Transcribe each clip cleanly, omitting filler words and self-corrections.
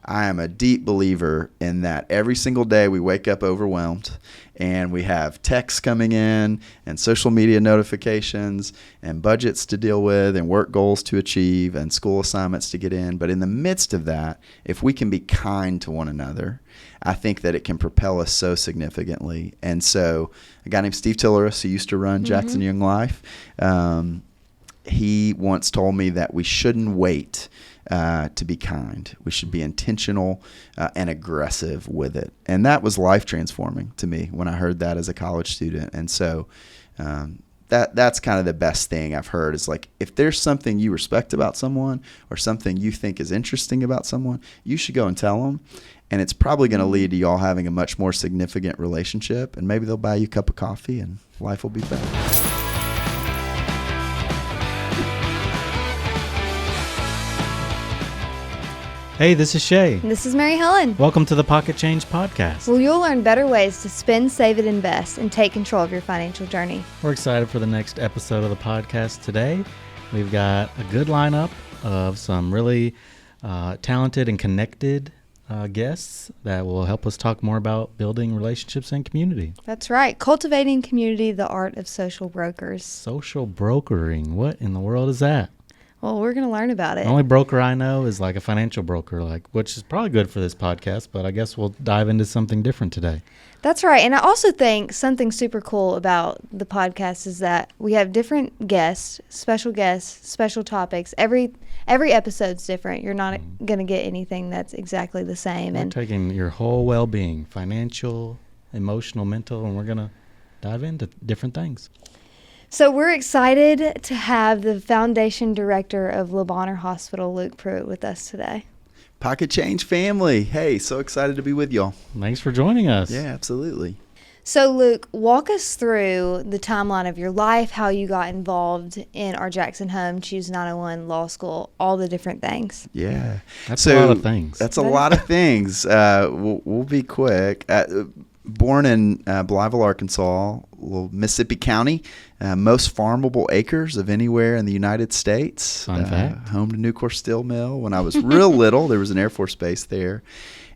I am a deep believer in that every single day we wake up overwhelmed and we have texts coming in and social media notifications and budgets to deal with and work goals to achieve and school assignments to get in. But in the midst of that, if we can be kind to one another, I think that it can propel us so significantly. And so a guy named Steve Tilleris, who used to run Jackson Young Life, he once told me that we shouldn't wait to be kind. We should be intentional and aggressive with it. And that was life transforming to me when I heard that as a college student. And so that's kind of the best thing I've heard is like, if there's something you respect about someone or something you think is interesting about someone, you should go and tell them. And it's probably going to lead to y'all having a much more significant relationship. And maybe they'll buy you a cup of coffee and life will be better. Hey, this is Shea. And this is Mary Helen. Welcome to the Pocket Change Podcast. Well, you'll learn better ways to spend, save, and invest and take control of your financial journey. We're excited for the next episode of the podcast today. We've got a good lineup of some really talented and connected guests that will help us talk more about building relationships and community. That's right. Cultivating Community, the art of social brokers. Social brokering. What in the world is that? Well, we're going to learn about it. The only broker I know is like a financial broker, which is probably good for this podcast, but I guess we'll dive into something different today. That's right. And I also think something super cool about the podcast is that we have different guests, special topics. Every episode's different. You're not going to get anything that's exactly the same. We're taking your whole well-being, financial, emotional, mental, and we're going to dive into different things. So we're excited to have the Foundation Director of Bonheur Hospital, Luke Pruett, with us today. Pocket Change family. Hey, so excited to be with y'all. Thanks for joining us. Yeah, absolutely. So Luke, walk us through the timeline of your life, how you got involved in our Jackson home, Choose 901, law school, all the different things. Yeah. That's a lot of things. That's a lot of things. We'll be quick. Born in Blytheville, Arkansas, little Mississippi County, most farmable acres of anywhere in the United States. Fun fact. Home to Nucor Steel Mill. When I was real little, there was an Air Force base there.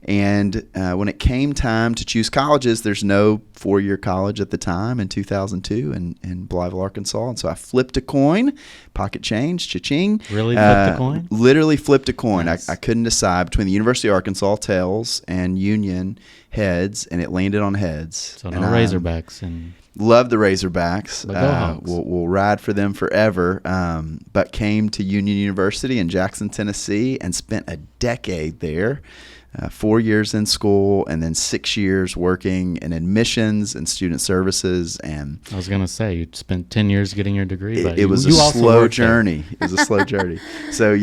And when it came time to choose colleges, there's no four-year college at the time in 2002 in Blytheville, Arkansas. And so I flipped a coin, pocket change, cha-ching. Really flipped a coin? Literally flipped a coin. Nice. I couldn't decide between the University of Arkansas, tails, and Union, heads, and it landed on heads. So no Razorbacks. And love the Razorbacks. But go Hawks. We'll ride for them forever. But came to Union University in Jackson, Tennessee, and spent a decade there. 4 years in school and then 6 years working in admissions and student services. And I was going to say, you spent 10 years getting your degree. It was a slow journey. It was a slow journey. So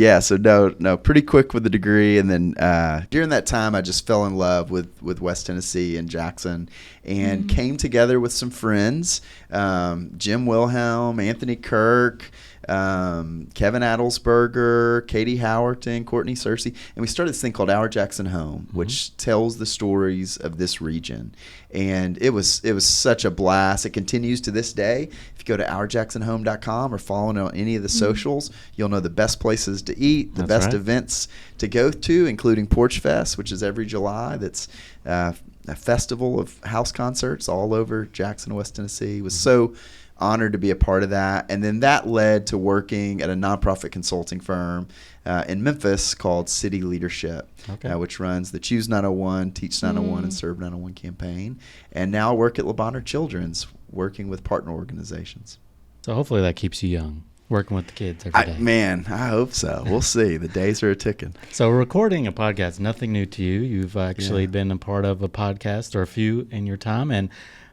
pretty quick with the degree. And then during that time, I just fell in love with West Tennessee and Jackson and came together with some friends, Jim Wilhelm, Anthony Kirk, Kevin Adelsberger, Katie Howerton, Courtney Searcy, and we started this thing called Our Jackson Home, which tells the stories of this region. And it was such a blast. It continues to this day. If you go to ourjacksonhome.com or follow it on any of the socials, you'll know the best places to eat, the best events to go to, including Porch Fest, which is every July. That's a festival of house concerts all over Jackson, West Tennessee. It was so honored to be a part of that. And then that led to working at a nonprofit consulting firm in Memphis called City Leadership, which runs the Choose 901, Teach 901, and Serve 901 campaign. And now I work at Bonheur Children's, working with partner organizations. So hopefully that keeps you young, working with the kids every day. Man, I hope so. We'll see. The days are a-ticking. So recording a podcast, nothing new to you. You've actually been a part of a podcast or a few in your time, and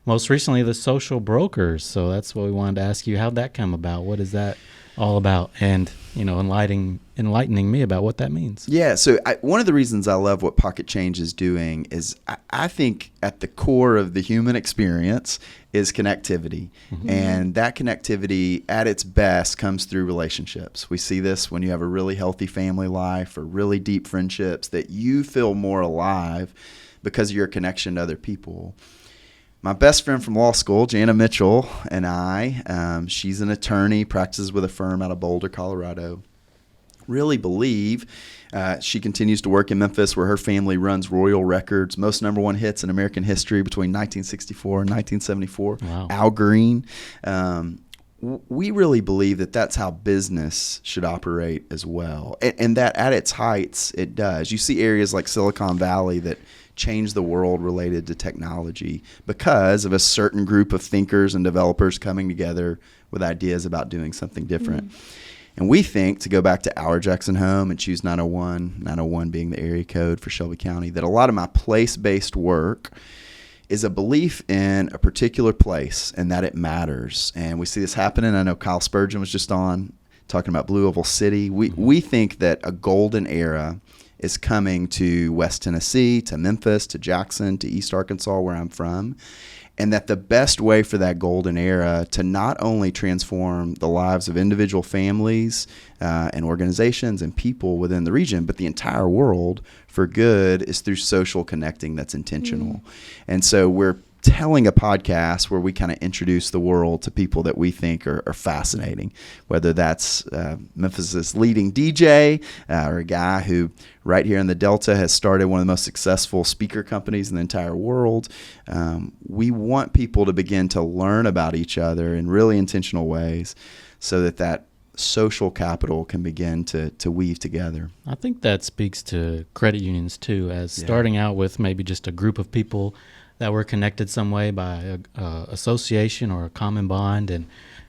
most recently, the Social Brokers. So that's what we wanted to ask you. How'd that come about? What is that all about? And, enlightening me about what that means. Yeah. So one of the reasons I love what Pocket Change is doing is I think at the core of the human experience is connectivity. And that connectivity at its best comes through relationships. We see this when you have a really healthy family life or really deep friendships, that you feel more alive because of your connection to other people. My best friend from law school, Jana Mitchell, and I, she's an attorney, practices with a firm out of Boulder, Colorado. really believe. She continues to work in Memphis, where her family runs Royal Records, most number one hits in American history between 1964 and 1974. Wow. Al Green. We really believe that that's how business should operate as well, and that at its heights, it does. You see areas like Silicon Valley that change the world related to technology because of a certain group of thinkers and developers coming together with ideas about doing something different. And we think, to go back to our Jackson home and choose 901 being the area code for Shelby County, that a lot of my place-based work is a belief in a particular place and that it matters. And we see this happening. I know Kyle Spurgeon was just on talking about Blue Oval City. We think that a golden era is coming to West Tennessee, to Memphis, to Jackson, to East Arkansas, where I'm from, and that the best way for that golden era to not only transform the lives of individual families and organizations and people within the region, but the entire world for good is through social connecting that's intentional. And so we're telling a podcast where we kind of introduce the world to people that we think are fascinating, whether that's Memphis's leading DJ or a guy who right here in the Delta has started one of the most successful speaker companies in the entire world. We want people to begin to learn about each other in really intentional ways so that social capital can begin to weave together. I think that speaks to credit unions too, as starting out with maybe just a group of people that were connected some way by a association or a common bond, and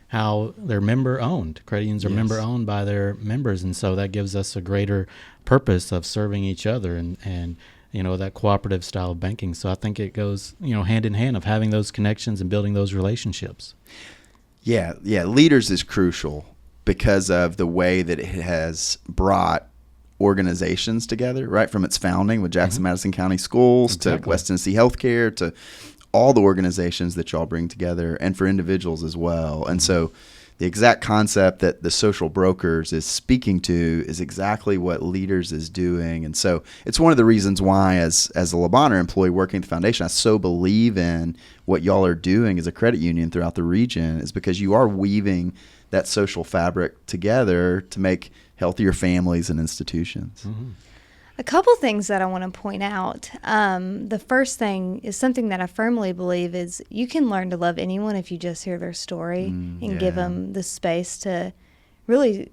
how they're member owned. Credit unions are member owned by their members, and so that gives us a greater purpose of serving each other and that cooperative style of banking. So I think it goes hand in hand of having those connections and building those relationships. Yeah, Leaders is crucial because of the way that it has brought organizations together, right from its founding with Jackson Madison County Schools to West Tennessee Healthcare to all the organizations that y'all bring together, and for individuals as well. And so the exact concept that the social brokers is speaking to is exactly what Leaders is doing. And so it's one of the reasons why, as a Le Bonheur employee working at the foundation, I so believe in what y'all are doing as a credit union throughout the region, is because you are weaving that social fabric together to make healthier families and institutions. A couple things that I want to point out. The first thing is something that I firmly believe is you can learn to love anyone if you just hear their story and give them the space to really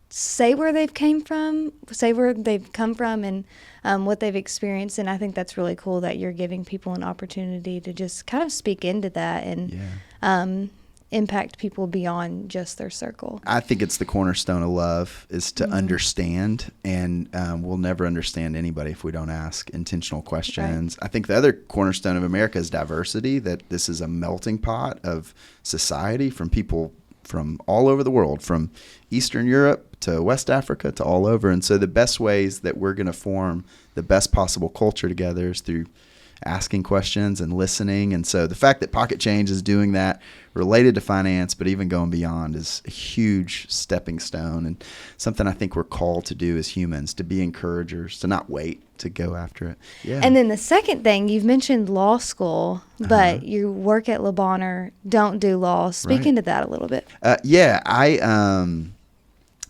say where they've come from, and what they've experienced. And I think that's really cool that you're giving people an opportunity to just kind of speak into that and impact people beyond just their circle. I think it's the cornerstone of love, is to understand, and we'll never understand anybody if we don't ask intentional questions. Right. I think the other cornerstone of America is diversity, that this is a melting pot of society from people from all over the world, from Eastern Europe to West Africa to all over. And so the best ways that we're going to form the best possible culture together is through asking questions and listening. And so the fact that Pocket Change is doing that related to finance, but even going beyond, is a huge stepping stone and something I think we're called to do as humans, to be encouragers, to not wait, to go after it. Yeah. And then the second thing, you've mentioned law school, but you work at Le Bonheur, don't do law. Speak into that a little bit.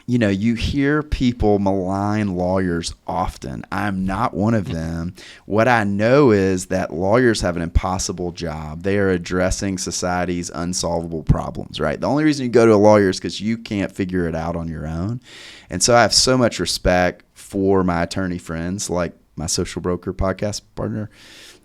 You hear people malign lawyers often. I'm not one of them. What I know is that lawyers have an impossible job. They are addressing society's unsolvable problems, right? The only reason you go to a lawyer is because you can't figure it out on your own. And so I have so much respect for my attorney friends, like my social broker podcast partner,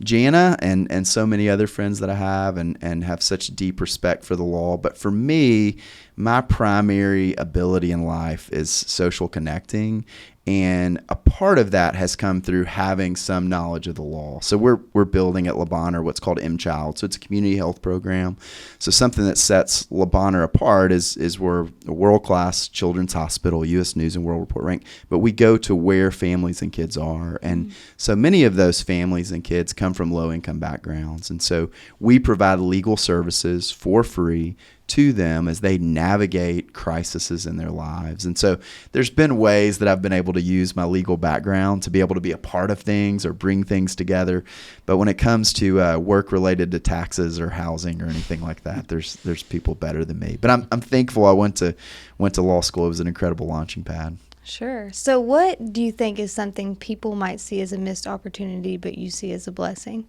Jana, and so many other friends that I have, and have such deep respect for the law. But for me, my primary ability in life is social connecting, and a part of that has come through having some knowledge of the law. So we're building at Le Bonheur what's called M-Child. So it's a community health program. So something that sets Le Bonheur apart is we're a world-class children's hospital, U.S. News and World Report ranked, but we go to where families and kids are. And so many of those families and kids come from low-income backgrounds. And so we provide legal services for free to them as they navigate crises in their lives. And so there's been ways that I've been able to use my legal background to be able to be a part of things or bring things together. But when it comes to work related to taxes or housing or anything like that, there's people better than me. But I'm thankful I went to law school. It was an incredible launching pad. Sure. So what do you think is something people might see as a missed opportunity, but you see as a blessing?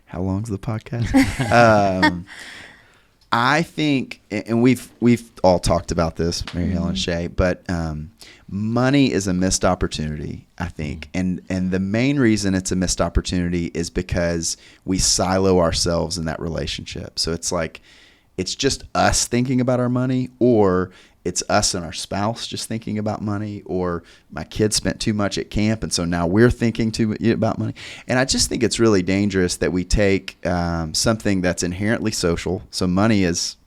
How long's the podcast? I think, and we've all talked about this, Mary Helen and Shea, but money is a missed opportunity, I think. And the main reason it's a missed opportunity is because we silo ourselves in that relationship. So it's like, it's just us thinking about our money, or it's us and our spouse just thinking about money, or my kids spent too much at camp, and so now we're thinking too much about money. And I just think it's really dangerous that we take something that's inherently social. So money is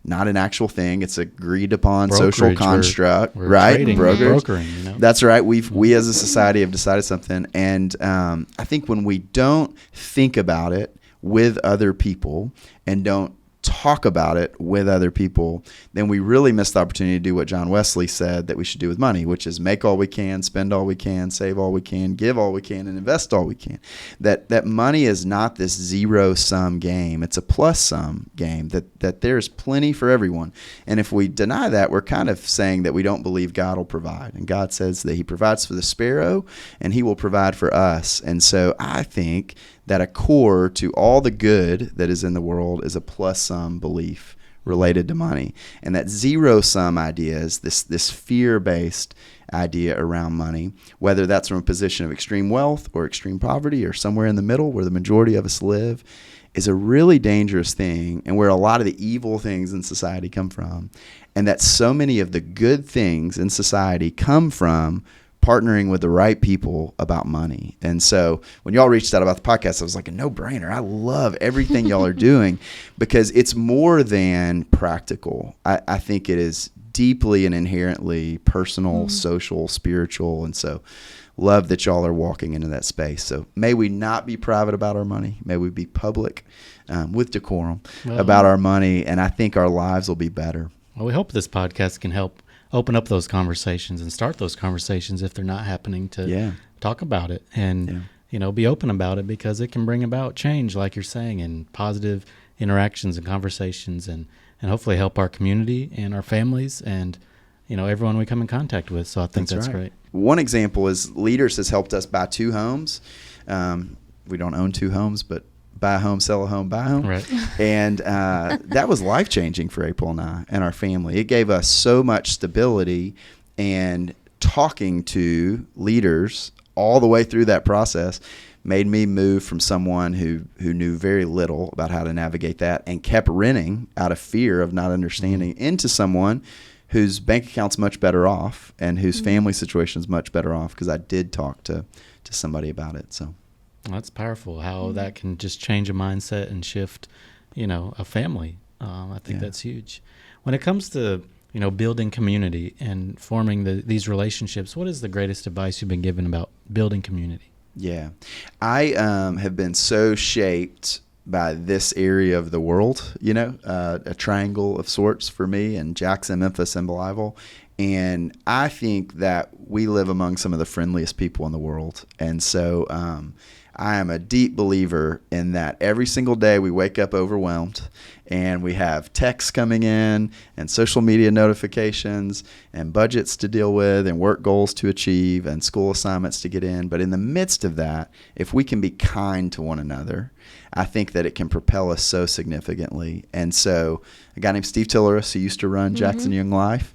not an actual thing; it's agreed upon social construct, we're right? Trading, brokering, you know? That's right. We as a society have decided something, and I think when we don't think about it with other people and don't talk about it with other people, then we really miss the opportunity to do what John Wesley said that we should do with money, which is make all we can, spend all we can, save all we can, give all we can, and invest all we can. That money is not this zero-sum game. It's a plus-sum game, that there's plenty for everyone. And if we deny that, we're kind of saying that we don't believe God will provide. And God says that he provides for the sparrow, and he will provide for us. And so I think that a core to all the good that is in the world is a plus-sum belief related to money. And that zero-sum idea is this fear-based idea around money, whether that's from a position of extreme wealth or extreme poverty or somewhere in the middle where the majority of us live, is a really dangerous thing, and where a lot of the evil things in society come from. And that so many of the good things in society come from partnering with the right people about money. And so when y'all reached out about the podcast, I was like, a no-brainer. I love everything y'all are doing, because it's more than practical. I think it is deeply and inherently personal, social, spiritual. And so love that y'all are walking into that space. So may we not be private about our money. May we be public with decorum about our money. And I think our lives will be better. Well, we hope this podcast can help open up those conversations and start those conversations if they're not happening, to talk about it and, be open about it, because it can bring about change, like you're saying, and positive interactions and conversations, and hopefully help our community and our families and, everyone we come in contact with. So I think that's great. One example is Leaders has helped us buy 2 homes. We don't own 2 homes, but buy a home, sell a home, buy a home. Right. And that was life-changing for April and I and our family. It gave us so much stability, and talking to leaders all the way through that process made me move from someone who knew very little about how to navigate that and kept renting out of fear of not understanding into someone whose bank account's much better off and whose family situation's much better off, because I did talk to somebody about it. So. Well, that's powerful, how that can just change a mindset and shift, a family. I think that's huge. When it comes to, building community and forming these relationships, what is the greatest advice you've been given about building community? Yeah. I have been so shaped by this area of the world, a triangle of sorts for me, in Jackson, Memphis, and Believille. And I think that we live among some of the friendliest people in the world. And so I am a deep believer in that every single day we wake up overwhelmed, and we have texts coming in and social media notifications and budgets to deal with and work goals to achieve and school assignments to get in. But in the midst of that, if we can be kind to one another, I think that it can propel us so significantly. And so a guy named Steve Tilleris, who used to run Jackson Young Life,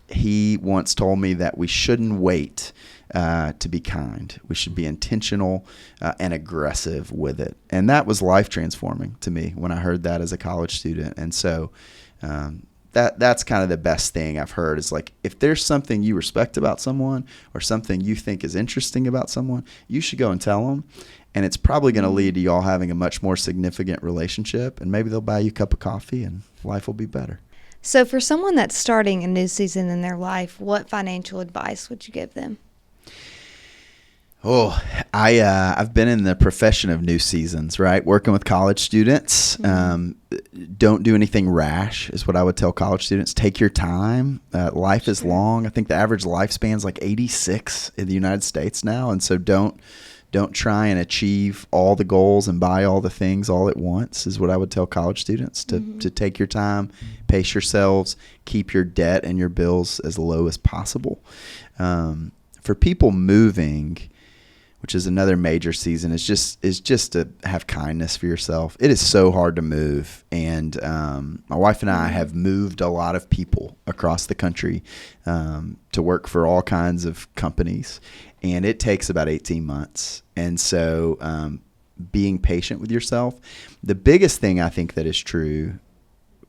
he once told me that we shouldn't wait to be kind. We should be intentional and aggressive with it. And that was life transforming to me when I heard that as a college student. And so that's kind of the best thing I've heard, is like, if there's something you respect about someone or something you think is interesting about someone, you should go and tell them. And it's probably going to lead to y'all having a much more significant relationship, and maybe they'll buy you a cup of coffee and life will be better. So for someone that's starting a new season in their life, what financial advice would you give them? Oh, I've been in the profession of new seasons, right? Working with college students. Don't do anything rash is what I would tell college students. Take your time. Life is long. I think the average lifespan is like 86 in the United States now. And so don't Don't try and achieve all the goals and buy all the things all at once is what I would tell college students, to take your time, pace yourselves, keep your debt and your bills as low as possible. For people moving, which is another major season, is just to have kindness for yourself. It is so hard to move, and my wife and I have moved a lot of people across the country to work for all kinds of companies, and it takes about 18 months. And so being patient with yourself. The biggest thing I think that is true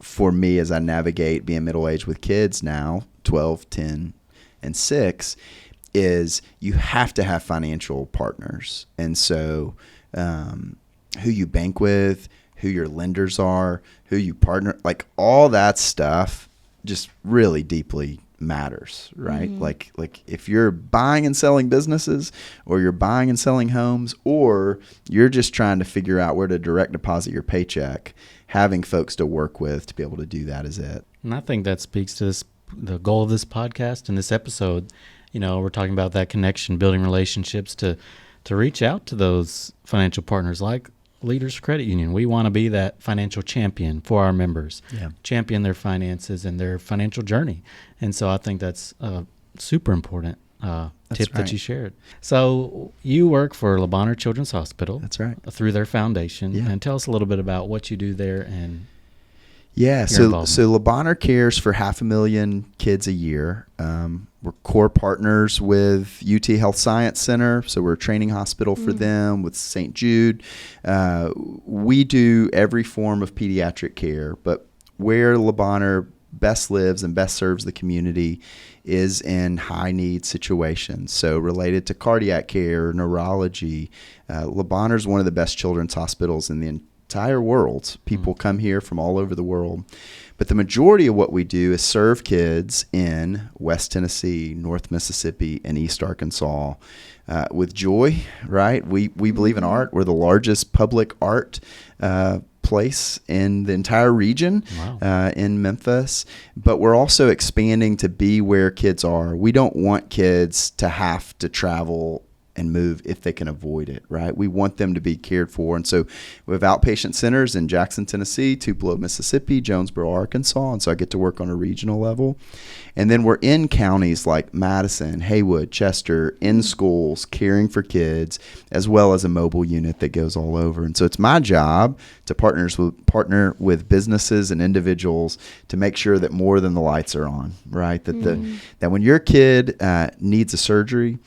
for me as I navigate being middle-aged with kids now, 12, 10, and 6, is you have to have financial partners. And so who you bank with, who your lenders are, who you partner, like all that stuff just really deeply matters, right? Like if you're buying and selling businesses, or you're buying and selling homes, or you're just trying to figure out where to direct deposit your paycheck, having folks to work with to be able to do that is it. And I think that speaks to the goal of this podcast and this episode. We're talking about that connection, building relationships to reach out to those financial partners like Leaders Credit Union. We want to be that financial champion for our members, champion their finances and their financial journey. And so I think that's a super important tip that you shared. So you work for Bonheur Children's Hospital. That's right. Through their foundation. Yeah. And tell us a little bit about what you do there and so Bonheur cares for 500,000 kids a year. We're core partners with UT Health Science Center, so we're a training hospital for them, with St. Jude. We do every form of pediatric care, but where Bonheur best lives and best serves the community is in high need situations. So related to cardiac care, neurology. Bonheur is one of the best children's hospitals in the entire world. People come here from all over the world. But the majority of what we do is serve kids in West Tennessee, North Mississippi, and East Arkansas with joy, right? We believe in art. We're the largest public art place in the entire region. In Memphis. But we're also expanding to be where kids are. We don't want kids to have to travel and move if they can avoid it, right? We want them to be cared for. And so we have outpatient centers in Jackson, Tennessee, Tupelo, Mississippi, Jonesboro, Arkansas. And so I get to work on a regional level. And then we're in counties like Madison, Haywood, Chester, in schools, caring for kids, as well as a mobile unit that goes all over. And so it's my job to partner with businesses and individuals to make sure that more than the lights are on, right? That when your kid needs a surgery,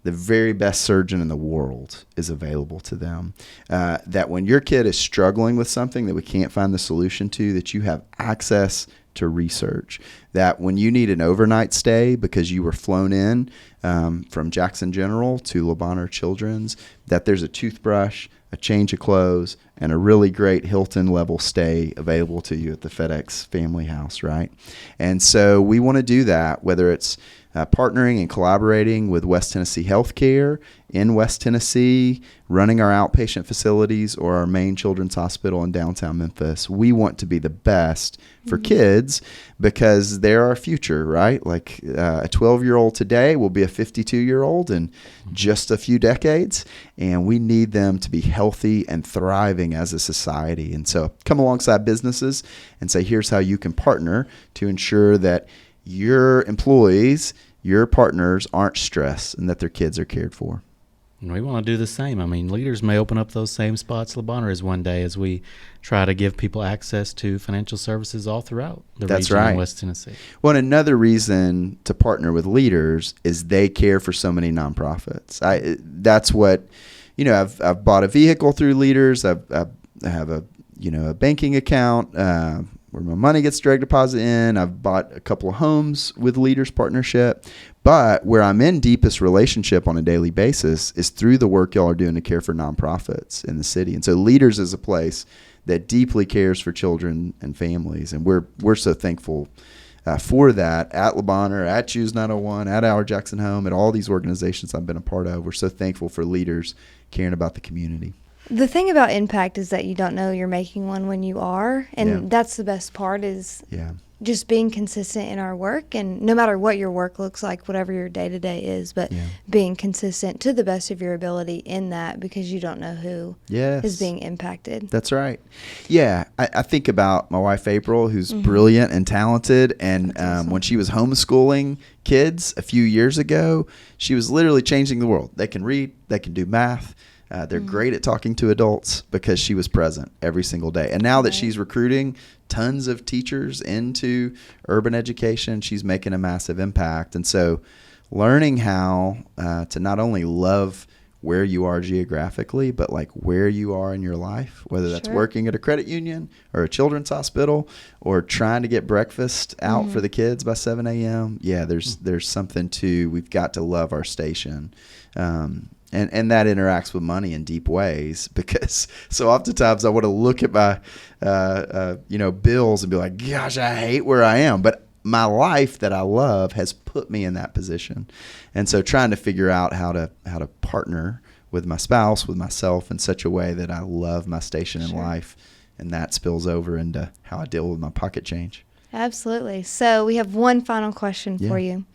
the very best surgeon in the world is available to them. That when your kid is struggling with something that we can't find the solution to, that you have access to research. That when you need an overnight stay because you were flown in from Jackson General to Bonheur Children's, that there's a toothbrush, a change of clothes, and a really great Hilton level stay available to you at the FedEx Family House, right? And so we want to do that, whether it's partnering and collaborating with West Tennessee Healthcare in West Tennessee, running our outpatient facilities, or our main children's hospital in downtown Memphis. We want to be the best for kids because they're our future, right? Like a 12-year-old today will be a 52-year-old in just a few decades, and we need them to be healthy and thriving as a society. And so come alongside businesses and say, here's how you can partner to ensure that your employees, your partners aren't stressed and that their kids are cared for. And we want to do the same. I mean, Leaders may open up those same spots Bonheur is one day as we try to give people access to financial services all throughout the region in West Tennessee. Well, and another reason to partner with Leaders is they care for so many nonprofits. That's what, I've bought a vehicle through Leaders. I have a banking account where my money gets direct deposit in. I've bought a couple of homes with Leaders Partnership. But where I'm in deepest relationship on a daily basis is through the work y'all are doing to care for nonprofits in the city. And so Leaders is a place that deeply cares for children and families. And we're so thankful for that at Bonheur, at Choose 901, at Our Jackson Home, at all these organizations I've been a part of. We're so thankful for Leaders caring about the community. The thing about impact is that you don't know you're making one when you are, and that's the best part is just being consistent in our work, and no matter what your work looks like, whatever your day-to-day is, but being consistent to the best of your ability in that, because you don't know who is being impacted. That's right. Yeah, I think about my wife April, who's brilliant and talented, and awesome. When she was homeschooling kids a few years ago, she was literally changing the world. They can read, they can do math. They're great at talking to adults because she was present every single day. And now that she's recruiting tons of teachers into urban education, she's making a massive impact. And so learning how to not only love where you are geographically, but like where you are in your life, whether that's working at a credit union or a children's hospital or trying to get breakfast out for the kids by 7 a.m. Yeah, there's something to, we've got to love our station. And that interacts with money in deep ways, because so oftentimes I want to look at my, bills and be like, gosh, I hate where I am. But my life that I love has put me in that position. And so trying to figure out how to partner with my spouse, with myself in such a way that I love my station in life. And that spills over into how I deal with my pocket change. Absolutely. So we have one final question for you.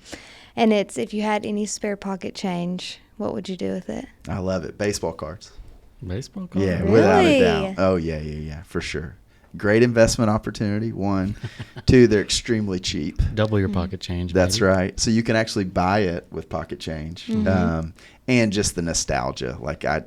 And it's, if you had any spare pocket change, what would you do with it? I love it. Baseball cards. Baseball cards? Yeah, without a doubt. Oh, yeah, for sure. Great investment opportunity, one. Two, they're extremely cheap. Double your pocket change. That's maybe. right. So you can actually buy it with pocket change. And just the nostalgia. Like I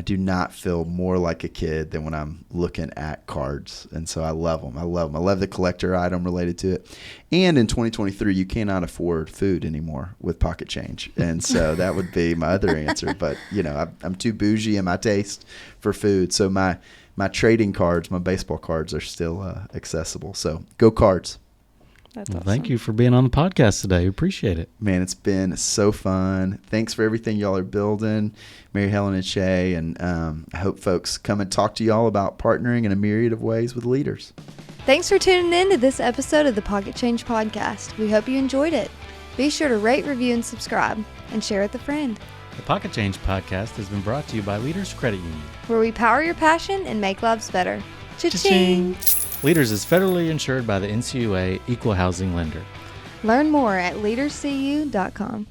do not feel more like a kid than when I'm looking at cards. And so I love them. I love the collector item related to it. And in 2023, you cannot afford food anymore with pocket change. And so that would be my other answer. But, I'm too bougie in my taste for food. So my trading cards, my baseball cards are still accessible. So go Cards. That's well, awesome. Thank you for being on the podcast today. We appreciate it. Man, it's been so fun. Thanks for everything y'all are building, Mary Helen and Shea. And I hope folks come and talk to y'all about partnering in a myriad of ways with leaders. Thanks for tuning in to this episode of the Pocket Change Podcast. We hope you enjoyed it. Be sure to rate, review, and subscribe, and share with a friend. The Pocket Change Podcast has been brought to you by Leaders Credit Union, where we power your passion and make lives better. Cha-ching! Leaders is federally insured by the NCUA Equal Housing Lender. Learn more at leaderscu.com.